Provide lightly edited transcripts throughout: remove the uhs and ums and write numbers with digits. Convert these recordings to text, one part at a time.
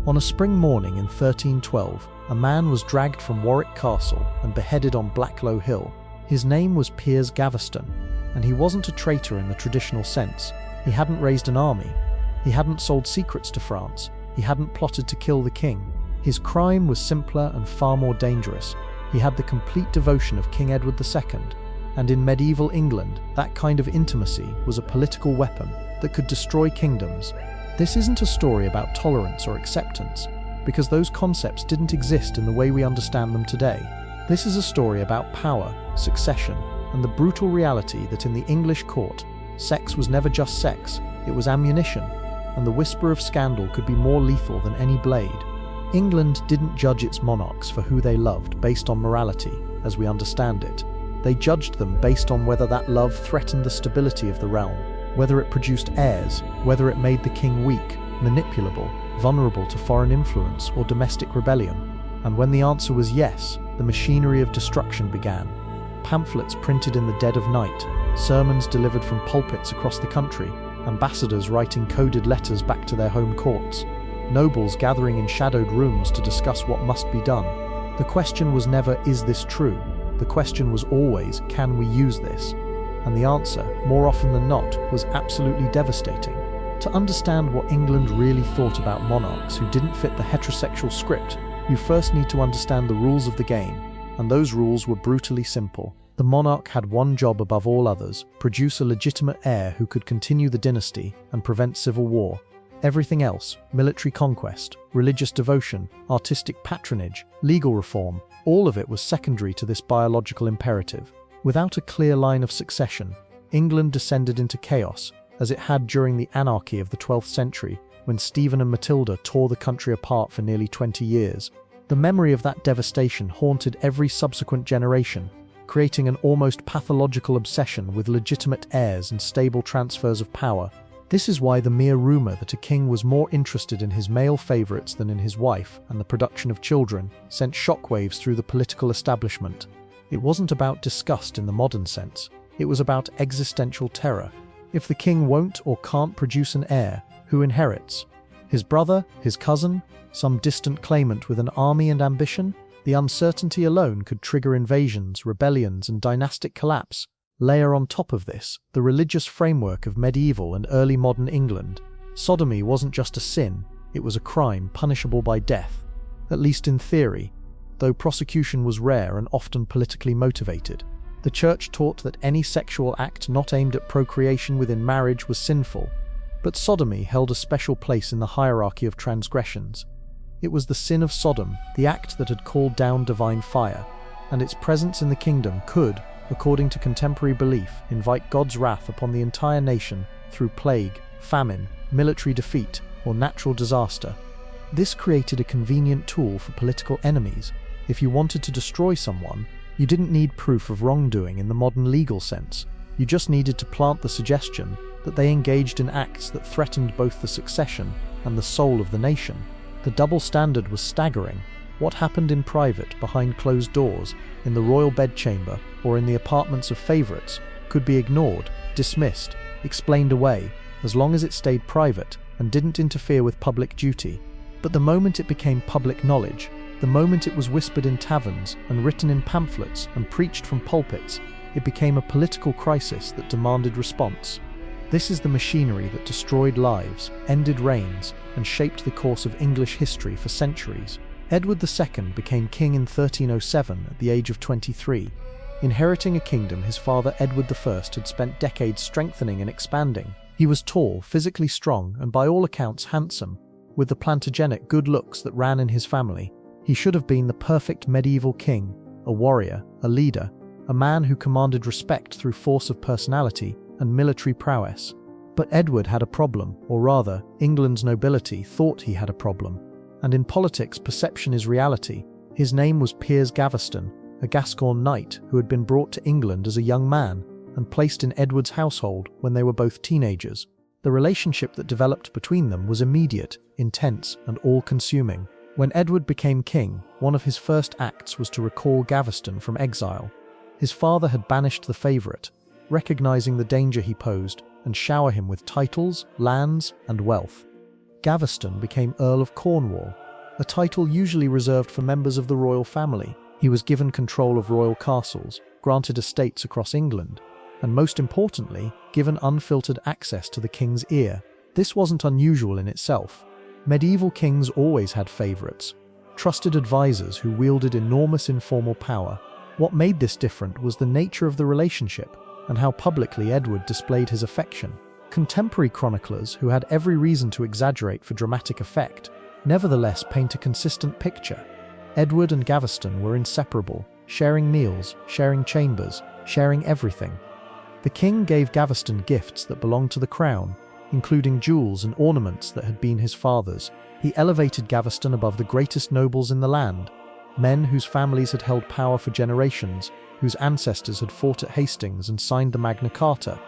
On a spring morning in 1312, a man was dragged from Warwick Castle and beheaded on Blacklow Hill. His name was Piers Gaveston, and he wasn't a traitor in the traditional sense. He hadn't raised an army. He hadn't sold secrets to France. He hadn't plotted to kill the king. His crime was simpler and far more dangerous. He had the complete devotion of King Edward II, and in medieval England, that kind of intimacy was a political weapon that could destroy kingdoms. This isn't a story about tolerance or acceptance, because those concepts didn't exist in the way we understand them today. This is a story about power, succession, and the brutal reality that in the English court, sex was never just sex, it was ammunition, and the whisper of scandal could be more lethal than any blade. England didn't judge its monarchs for who they loved based on morality, as we understand it. They judged them based on whether that love threatened the stability of the realm, whether it produced heirs, whether it made the king weak, manipulable, vulnerable to foreign influence or domestic rebellion. And when the answer was yes, the machinery of destruction began. Pamphlets printed in the dead of night, sermons delivered from pulpits across the country, ambassadors writing coded letters back to their home courts, nobles gathering in shadowed rooms to discuss what must be done. The question was never, is this true? The question was always, can we use this? And the answer, more often than not, was absolutely devastating. To understand what England really thought about monarchs who didn't fit the heterosexual script, you first need to understand the rules of the game, and those rules were brutally simple. The monarch had one job above all others: produce a legitimate heir who could continue the dynasty and prevent civil war. Everything else, military conquest, religious devotion, artistic patronage, legal reform, all of it was secondary to this biological imperative. Without a clear line of succession, England descended into chaos, as it had during the anarchy of the 12th century, when Stephen and Matilda tore the country apart for nearly 20 years. The memory of that devastation haunted every subsequent generation, creating an almost pathological obsession with legitimate heirs and stable transfers of power. This is why the mere rumour that a king was more interested in his male favourites than in his wife and the production of children sent shockwaves through the political establishment. It wasn't about disgust in the modern sense, it was about existential terror. If the king won't or can't produce an heir, who inherits? His brother, his cousin, some distant claimant with an army and ambition? The uncertainty alone could trigger invasions, rebellions, and dynastic collapse. Layer on top of this the religious framework of medieval and early modern England. Sodomy wasn't just a sin, it was a crime punishable by death, at least in theory, though prosecution was rare and often politically motivated. The Church taught that any sexual act not aimed at procreation within marriage was sinful, but sodomy held a special place in the hierarchy of transgressions. It was the sin of Sodom, the act that had called down divine fire, and its presence in the kingdom could, according to contemporary belief, invite God's wrath upon the entire nation through plague, famine, military defeat, or natural disaster. This created a convenient tool for political enemies. If you wanted to destroy someone, you didn't need proof of wrongdoing in the modern legal sense. You just needed to plant the suggestion that they engaged in acts that threatened both the succession and the soul of the nation. The double standard was staggering. What happened in private, behind closed doors, in the royal bedchamber, or in the apartments of favourites, could be ignored, dismissed, explained away, as long as it stayed private and didn't interfere with public duty. But the moment it became public knowledge, the moment it was whispered in taverns and written in pamphlets and preached from pulpits, it became a political crisis that demanded response. This is the machinery that destroyed lives, ended reigns, and shaped the course of English history for centuries. Edward II became king in 1307 at the age of 23. Inheriting a kingdom his father Edward I had spent decades strengthening and expanding. He was tall, physically strong, and by all accounts handsome, with the Plantagenet good looks that ran in his family. He should have been the perfect medieval king, a warrior, a leader, a man who commanded respect through force of personality and military prowess. But Edward had a problem, or rather, England's nobility thought he had a problem. And in politics, perception is reality. His name was Piers Gaveston, a Gascon knight who had been brought to England as a young man and placed in Edward's household when they were both teenagers. The relationship that developed between them was immediate, intense, and all-consuming. When Edward became king, one of his first acts was to recall Gaveston from exile. His father had banished the favourite, recognizing the danger he posed, and shower him with titles, lands, and wealth. Gaveston became Earl of Cornwall, a title usually reserved for members of the royal family. He was given control of royal castles, granted estates across England, and most importantly, given unfiltered access to the king's ear. This wasn't unusual in itself. Medieval kings always had favourites, trusted advisors who wielded enormous informal power. What made this different was the nature of the relationship and how publicly Edward displayed his affection. Contemporary chroniclers, who had every reason to exaggerate for dramatic effect, nevertheless paint a consistent picture. Edward and Gaveston were inseparable, sharing meals, sharing chambers, sharing everything. The king gave Gaveston gifts that belonged to the crown, including jewels and ornaments that had been his father's. He elevated Gaveston above the greatest nobles in the land, men whose families had held power for generations, whose ancestors had fought at Hastings and signed the Magna Carta.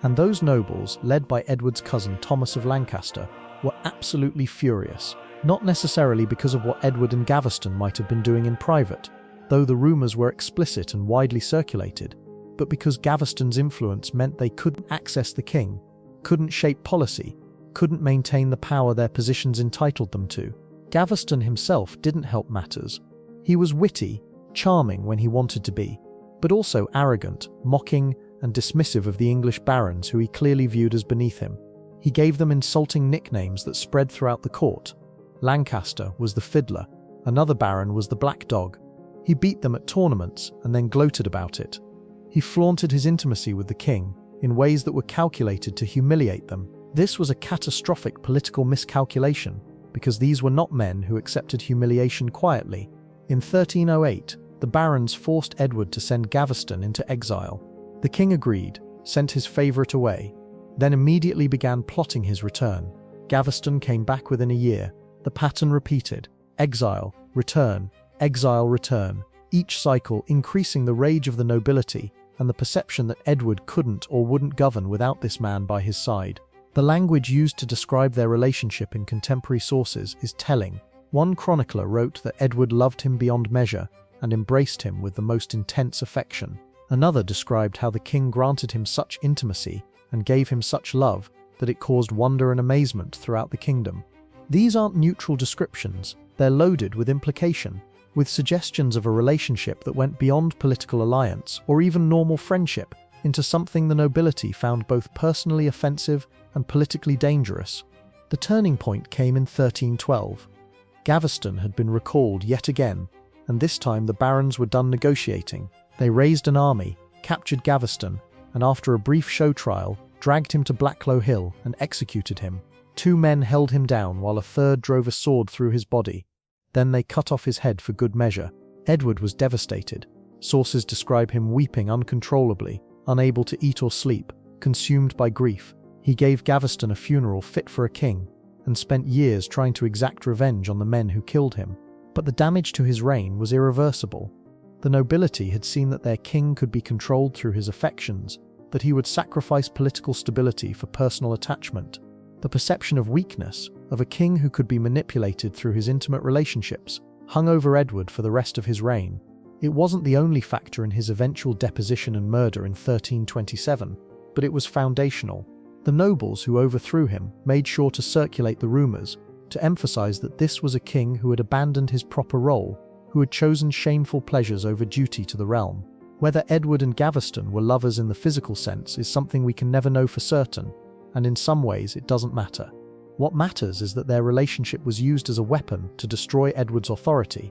And those nobles, led by Edward's cousin Thomas of Lancaster, were absolutely furious, not necessarily because of what Edward and Gaveston might have been doing in private, though the rumours were explicit and widely circulated, but because Gaveston's influence meant they couldn't access the king, couldn't shape policy, couldn't maintain the power their positions entitled them to. Gaveston himself didn't help matters. He was witty, charming when he wanted to be, but also arrogant, mocking, and dismissive of the English barons who he clearly viewed as beneath him. He gave them insulting nicknames that spread throughout the court. Lancaster was the fiddler, another baron was the black dog. He beat them at tournaments and then gloated about it. He flaunted his intimacy with the king in ways that were calculated to humiliate them. This was a catastrophic political miscalculation, because these were not men who accepted humiliation quietly. In 1308, the barons forced Edward to send Gaveston into exile. The king agreed, sent his favourite away, then immediately began plotting his return. Gaveston came back within a year. The pattern repeated: exile, return, each cycle increasing the rage of the nobility and the perception that Edward couldn't or wouldn't govern without this man by his side. The language used to describe their relationship in contemporary sources is telling. One chronicler wrote that Edward loved him beyond measure and embraced him with the most intense affection. Another described how the king granted him such intimacy and gave him such love that it caused wonder and amazement throughout the kingdom. These aren't neutral descriptions, they're loaded with implication, with suggestions of a relationship that went beyond political alliance or even normal friendship into something the nobility found both personally offensive and politically dangerous. The turning point came in 1312. Gaveston had been recalled yet again, and this time the barons were done negotiating. They raised an army, captured Gaveston, and after a brief show trial, dragged him to Blacklow Hill and executed him. 2 men held him down while a third drove a sword through his body. Then they cut off his head for good measure. Edward was devastated. Sources describe him weeping uncontrollably, unable to eat or sleep, consumed by grief. He gave Gaveston a funeral fit for a king, and spent years trying to exact revenge on the men who killed him. But the damage to his reign was irreversible. The nobility had seen that their king could be controlled through his affections, that he would sacrifice political stability for personal attachment. The perception of weakness, of a king who could be manipulated through his intimate relationships, hung over Edward for the rest of his reign. It wasn't the only factor in his eventual deposition and murder in 1327, but it was foundational. The nobles who overthrew him made sure to circulate the rumours, to emphasise that this was a king who had abandoned his proper role, who had chosen shameful pleasures over duty to the realm. Whether Edward and Gaveston were lovers in the physical sense is something we can never know for certain, and in some ways it doesn't matter. What matters is that their relationship was used as a weapon to destroy Edward's authority,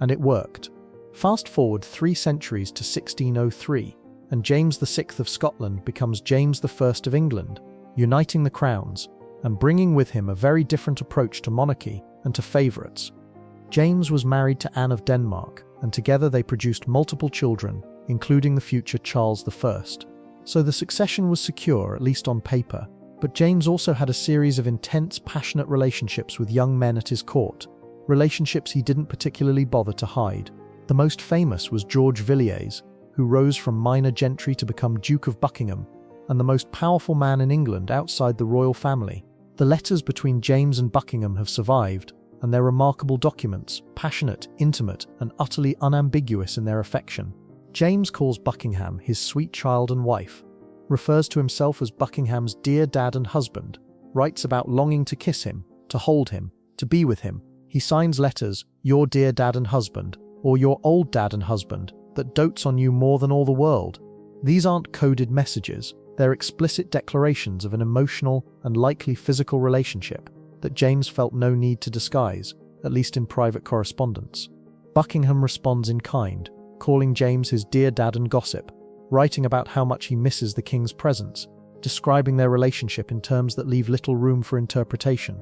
and it worked. Fast forward 3 centuries to 1603, and James VI of Scotland becomes James I of England, uniting the crowns, and bringing with him a very different approach to monarchy and to favourites. James was married to Anne of Denmark, and together they produced multiple children, including the future Charles I. So the succession was secure, at least on paper, but James also had a series of intense, passionate relationships with young men at his court, relationships he didn't particularly bother to hide. The most famous was George Villiers, who rose from minor gentry to become Duke of Buckingham, and the most powerful man in England outside the royal family. The letters between James and Buckingham have survived, and they're remarkable documents, passionate, intimate, and utterly unambiguous in their affection. James calls Buckingham his sweet child and wife, refers to himself as Buckingham's dear dad and husband, writes about longing to kiss him, to hold him, to be with him. He signs letters, "Your dear dad and husband," or "Your old dad and husband, that dotes on you more than all the world." These aren't coded messages, they're explicit declarations of an emotional and likely physical relationship that James felt no need to disguise, at least in private correspondence. Buckingham responds in kind, calling James his dear dad and gossip, writing about how much he misses the king's presence, describing their relationship in terms that leave little room for interpretation.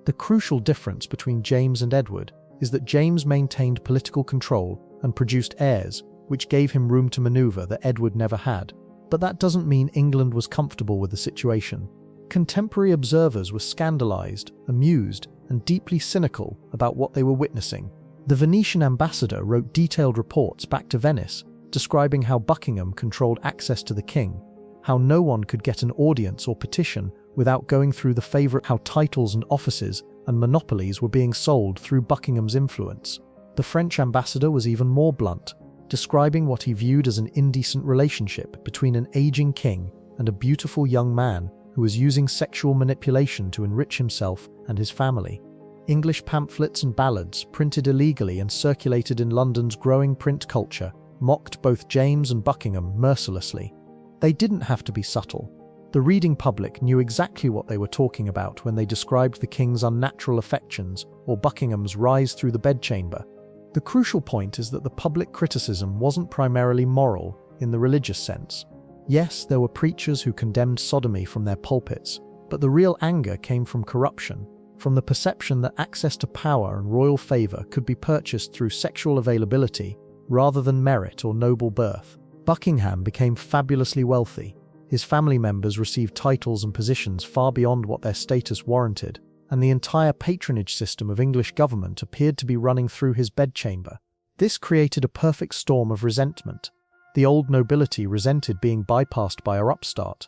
The crucial difference between James and Edward is that James maintained political control and produced heirs, which gave him room to maneuver that Edward never had. But that doesn't mean England was comfortable with the situation. Contemporary observers were scandalized, amused, and deeply cynical about what they were witnessing. The Venetian ambassador wrote detailed reports back to Venice, describing how Buckingham controlled access to the king, how no one could get an audience or petition without going through the favourite, how titles and offices and monopolies were being sold through Buckingham's influence. The French ambassador was even more blunt, describing what he viewed as an indecent relationship between an aging king and a beautiful young man who was using sexual manipulation to enrich himself and his family. English pamphlets and ballads, printed illegally and circulated in London's growing print culture, mocked both James and Buckingham mercilessly. They didn't have to be subtle. The reading public knew exactly what they were talking about when they described the king's unnatural affections or Buckingham's rise through the bedchamber. The crucial point is that the public criticism wasn't primarily moral in the religious sense. Yes, there were preachers who condemned sodomy from their pulpits, but the real anger came from corruption, from the perception that access to power and royal favour could be purchased through sexual availability rather than merit or noble birth. Buckingham became fabulously wealthy. His family members received titles and positions far beyond what their status warranted, and the entire patronage system of English government appeared to be running through his bedchamber. This created a perfect storm of resentment. The old nobility resented being bypassed by a upstart.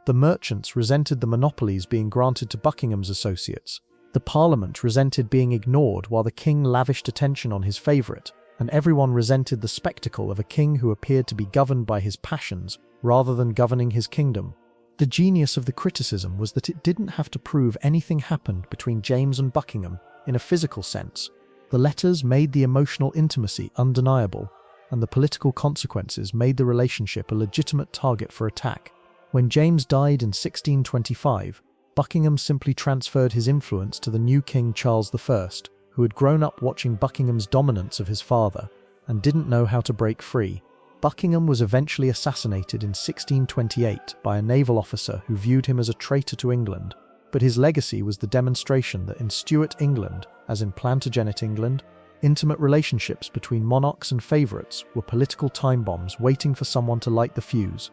The merchants resented the monopolies being granted to Buckingham's associates. The Parliament resented being ignored while the king lavished attention on his favourite, and everyone resented the spectacle of a king who appeared to be governed by his passions rather than governing his kingdom. The genius of the criticism was that it didn't have to prove anything happened between James and Buckingham in a physical sense. The letters made the emotional intimacy undeniable, and the political consequences made the relationship a legitimate target for attack. When James died in 1625, Buckingham simply transferred his influence to the new King Charles I, who had grown up watching Buckingham's dominance of his father and didn't know how to break free. Buckingham was eventually assassinated in 1628 by a naval officer who viewed him as a traitor to England, but his legacy was the demonstration that in Stuart England, as in Plantagenet England, intimate relationships between monarchs and favourites were political time bombs waiting for someone to light the fuse.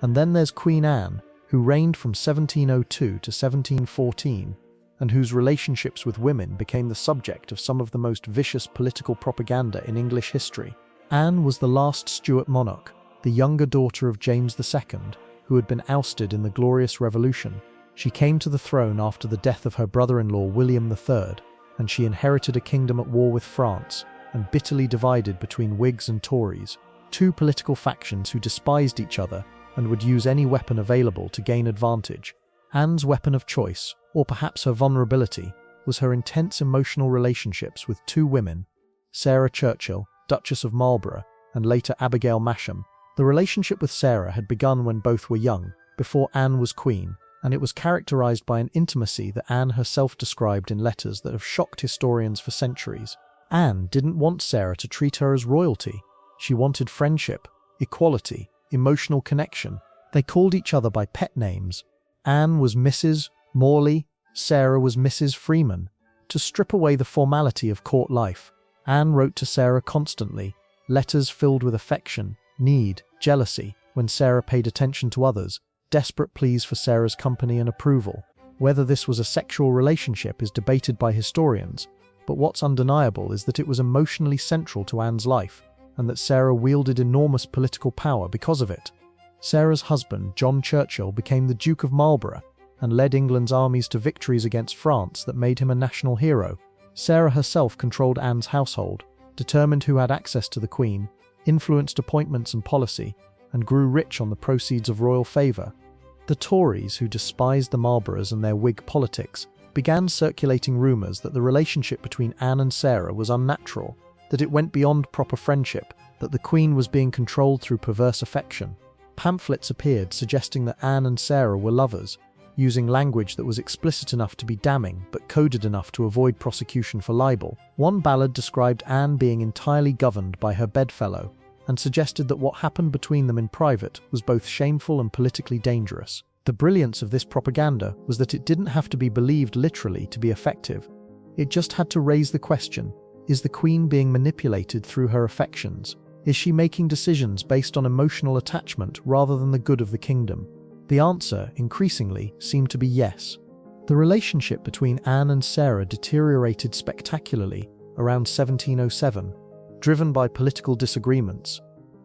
And then there's Queen Anne, who reigned from 1702 to 1714, and whose relationships with women became the subject of some of the most vicious political propaganda in English history. Anne was the last Stuart monarch, the younger daughter of James II, who had been ousted in the Glorious Revolution. She came to the throne after the death of her brother-in-law William III, and she inherited a kingdom at war with France and bitterly divided between Whigs and Tories, two political factions who despised each other and would use any weapon available to gain advantage. Anne's weapon of choice, or perhaps her vulnerability, was her intense emotional relationships with two women, Sarah Churchill, Duchess of Marlborough, and later Abigail Masham. The relationship with Sarah had begun when both were young, before Anne was queen, and it was characterized by an intimacy that Anne herself described in letters that have shocked historians for centuries. Anne didn't want Sarah to treat her as royalty. She wanted friendship, equality, emotional connection. They called each other by pet names. Anne was Mrs. Morley, Sarah was Mrs. Freeman. To strip away the formality of court life, Anne wrote to Sarah constantly, letters filled with affection, need, jealousy, when Sarah paid attention to others, desperate pleas for Sarah's company and approval. Whether this was a sexual relationship is debated by historians, but what's undeniable is that it was emotionally central to Anne's life, and that Sarah wielded enormous political power because of it. Sarah's husband, John Churchill, became the Duke of Marlborough and led England's armies to victories against France that made him a national hero. Sarah herself controlled Anne's household, determined who had access to the Queen, influenced appointments and policy, and grew rich on the proceeds of royal favour. The Tories, who despised the Marlboroughs and their Whig politics, began circulating rumours that the relationship between Anne and Sarah was unnatural, that it went beyond proper friendship, that the Queen was being controlled through perverse affection. Pamphlets appeared suggesting that Anne and Sarah were lovers, using language that was explicit enough to be damning but coded enough to avoid prosecution for libel. One ballad described Anne being entirely governed by her bedfellow and suggested that what happened between them in private was both shameful and politically dangerous. The brilliance of this propaganda was that it didn't have to be believed literally to be effective. It just had to raise the question, is the Queen being manipulated through her affections? Is she making decisions based on emotional attachment rather than the good of the kingdom? The answer, increasingly, seemed to be yes. The relationship between Anne and Sarah deteriorated spectacularly around 1707, driven by political disagreements,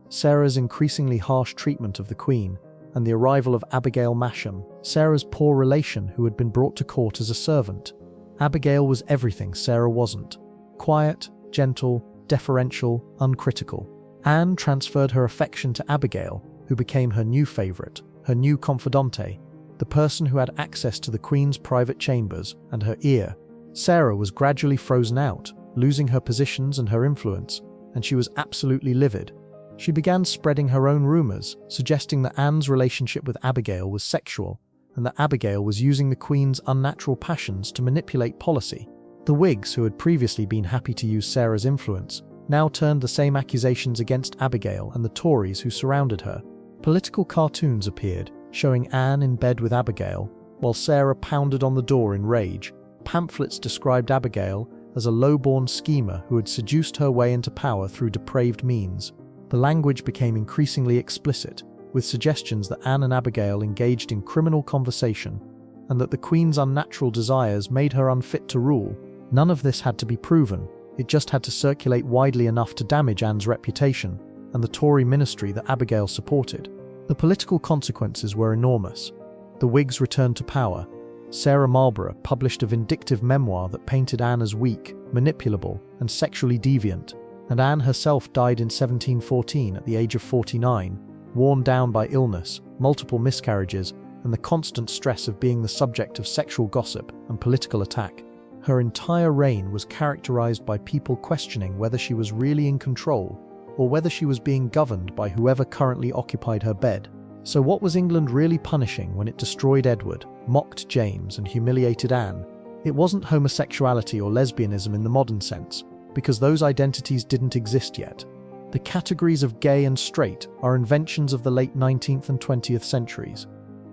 Sarah's increasingly harsh treatment of the Queen, and the arrival of Abigail Masham, Sarah's poor relation who had been brought to court as a servant. Abigail was everything Sarah wasn't: quiet, gentle, deferential, uncritical. Anne transferred her affection to Abigail, who became her new favourite, her new confidante, the person who had access to the Queen's private chambers and her ear. Sarah was gradually frozen out, losing her positions and her influence, and she was absolutely livid. She began spreading her own rumours, suggesting that Anne's relationship with Abigail was sexual, and that Abigail was using the Queen's unnatural passions to manipulate policy. The Whigs, who had previously been happy to use Sarah's influence, now turned the same accusations against Abigail and the Tories who surrounded her. Political cartoons appeared, showing Anne in bed with Abigail, while Sarah pounded on the door in rage. Pamphlets described Abigail as a low-born schemer who had seduced her way into power through depraved means. The language became increasingly explicit, with suggestions that Anne and Abigail engaged in criminal conversation, and that the Queen's unnatural desires made her unfit to rule. None of this had to be proven, it just had to circulate widely enough to damage Anne's reputation and the Tory ministry that Abigail supported. The political consequences were enormous. The Whigs returned to power. Sarah Marlborough published a vindictive memoir that painted Anne as weak, manipulable, and sexually deviant, and Anne herself died in 1714 at the age of 49, worn down by illness, multiple miscarriages, and the constant stress of being the subject of sexual gossip and political attack. Her entire reign was characterized by people questioning whether she was really in control or whether she was being governed by whoever currently occupied her bed. So what was England really punishing when it destroyed Edward, mocked James, and humiliated Anne? It wasn't homosexuality or lesbianism in the modern sense, because those identities didn't exist yet. The categories of gay and straight are inventions of the late 19th and 20th centuries.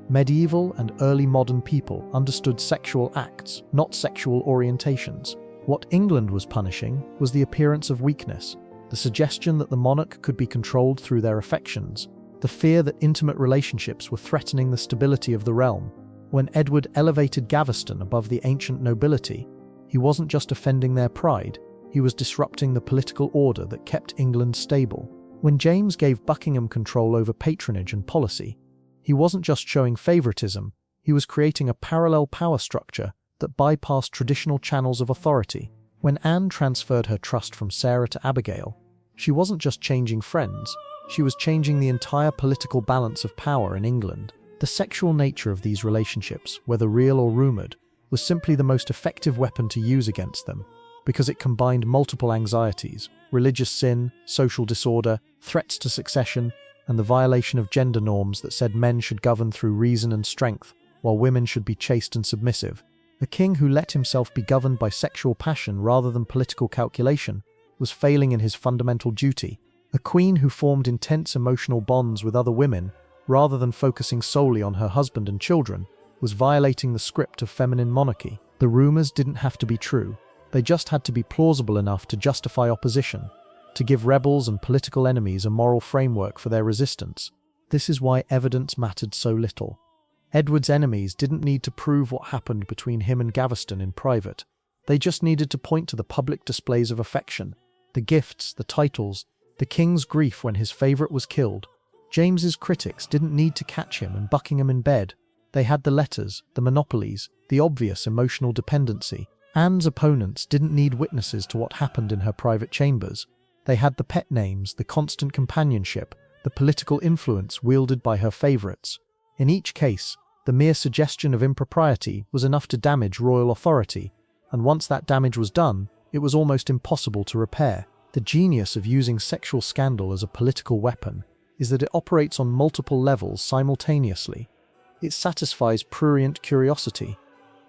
Medieval and early modern people understood sexual acts, not sexual orientations. What England was punishing was the appearance of weakness, the suggestion that the monarch could be controlled through their affections, the fear that intimate relationships were threatening the stability of the realm. When Edward elevated Gaveston above the ancient nobility, he wasn't just offending their pride, he was disrupting the political order that kept England stable. When James gave Buckingham control over patronage and policy, he wasn't just showing favouritism, he was creating a parallel power structure that bypassed traditional channels of authority. When Anne transferred her trust from Sarah to Abigail, she wasn't just changing friends, she was changing the entire political balance of power in England. The sexual nature of these relationships, whether real or rumoured, was simply the most effective weapon to use against them, because it combined multiple anxieties: religious sin, social disorder, threats to succession, and the violation of gender norms that said men should govern through reason and strength, while women should be chaste and submissive. A king who let himself be governed by sexual passion rather than political calculation was failing in his fundamental duty. A queen who formed intense emotional bonds with other women rather than focusing solely on her husband and children was violating the script of feminine monarchy. The rumours didn't have to be true, they just had to be plausible enough to justify opposition, to give rebels and political enemies a moral framework for their resistance. This is why evidence mattered so little. Edward's enemies didn't need to prove what happened between him and Gaveston in private. They just needed to point to the public displays of affection, the gifts, the titles, the king's grief when his favourite was killed. James's critics didn't need to catch him and Buckingham in bed. They had the letters, the monopolies, the obvious emotional dependency. Anne's opponents didn't need witnesses to what happened in her private chambers. They had the pet names, the constant companionship, the political influence wielded by her favourites. In each case, The mere suggestion of impropriety was enough to damage royal authority, and once that damage was done, it was almost impossible to repair. The genius of using sexual scandal as a political weapon is that it operates on multiple levels simultaneously. It satisfies prurient curiosity.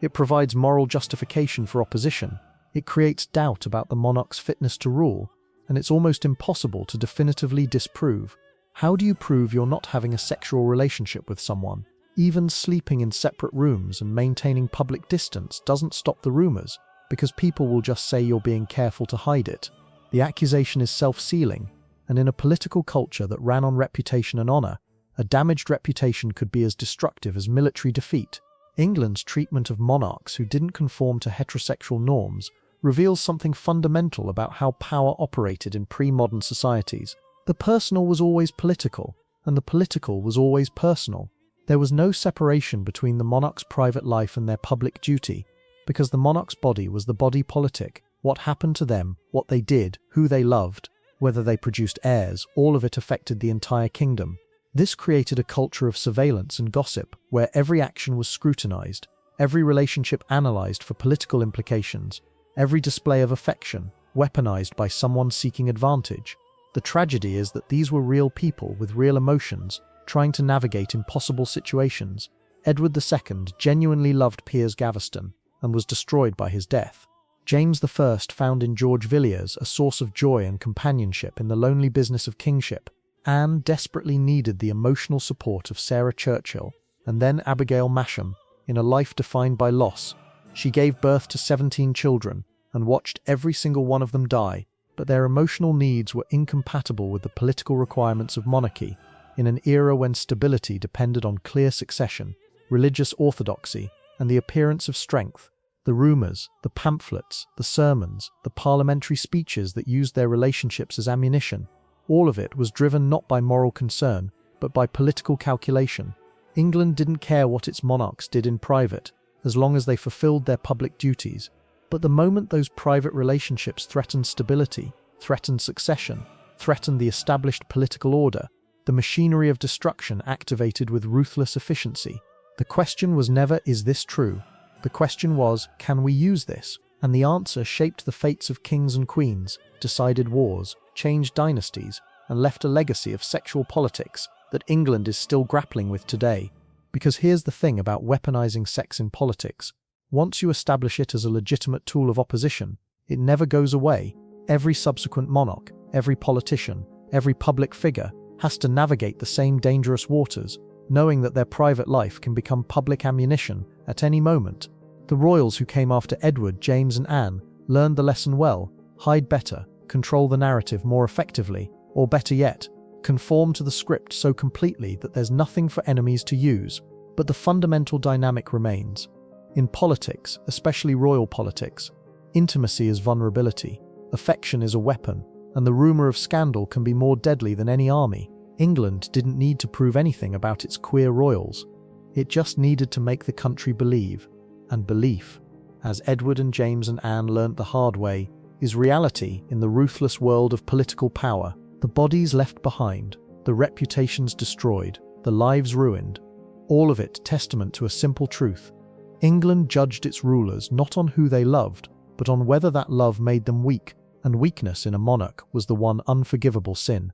It provides moral justification for opposition. It creates doubt about the monarch's fitness to rule, and it's almost impossible to definitively disprove. How do you prove you're not having a sexual relationship with someone? Even sleeping in separate rooms and maintaining public distance doesn't stop the rumors, because people will just say you're being careful to hide it. The accusation is self-sealing, and in a political culture that ran on reputation and honor, a damaged reputation could be as destructive as military defeat. England's treatment of monarchs who didn't conform to heterosexual norms reveals something fundamental about how power operated in pre-modern societies. The personal was always political, and the political was always personal. There was no separation between the monarch's private life and their public duty, because the monarch's body was the body politic. What happened to them, what they did, who they loved, whether they produced heirs, all of it affected the entire kingdom. This created a culture of surveillance and gossip, where every action was scrutinized, every relationship analyzed for political implications, every display of affection weaponized by someone seeking advantage. The tragedy is that these were real people with real emotions, trying to navigate impossible situations. Edward II genuinely loved Piers Gaveston and was destroyed by his death. James I found in George Villiers a source of joy and companionship in the lonely business of kingship. Anne desperately needed the emotional support of Sarah Churchill and then Abigail Masham in a life defined by loss. She gave birth to 17 children and watched every single one of them die, but their emotional needs were incompatible with the political requirements of monarchy. In an era when stability depended on clear succession, religious orthodoxy, and the appearance of strength, the rumours, the pamphlets, the sermons, the parliamentary speeches that used their relationships as ammunition, all of it was driven not by moral concern, but by political calculation. England didn't care what its monarchs did in private, as long as they fulfilled their public duties. But the moment those private relationships threatened stability, threatened succession, threatened the established political order, the machinery of destruction activated with ruthless efficiency. The question was never, is this true? The question was, can we use this? And the answer shaped the fates of kings and queens, decided wars, changed dynasties, and left a legacy of sexual politics that England is still grappling with today. Because here's the thing about weaponizing sex in politics. Once you establish it as a legitimate tool of opposition, it never goes away. Every subsequent monarch, every politician, every public figure has to navigate the same dangerous waters, knowing that their private life can become public ammunition at any moment. The royals who came after Edward, James and Anne learned the lesson well: hide better, control the narrative more effectively, or better yet, conform to the script so completely that there's nothing for enemies to use. But the fundamental dynamic remains. In politics, especially royal politics, intimacy is vulnerability, affection is a weapon, and the rumour of scandal can be more deadly than any army. England didn't need to prove anything about its queer royals. It just needed to make the country believe. And belief, as Edward and James and Anne learnt the hard way, is reality in the ruthless world of political power. The bodies left behind, the reputations destroyed, the lives ruined. All of it testament to a simple truth. England judged its rulers not on who they loved, but on whether that love made them weak, and weakness in a monarch was the one unforgivable sin.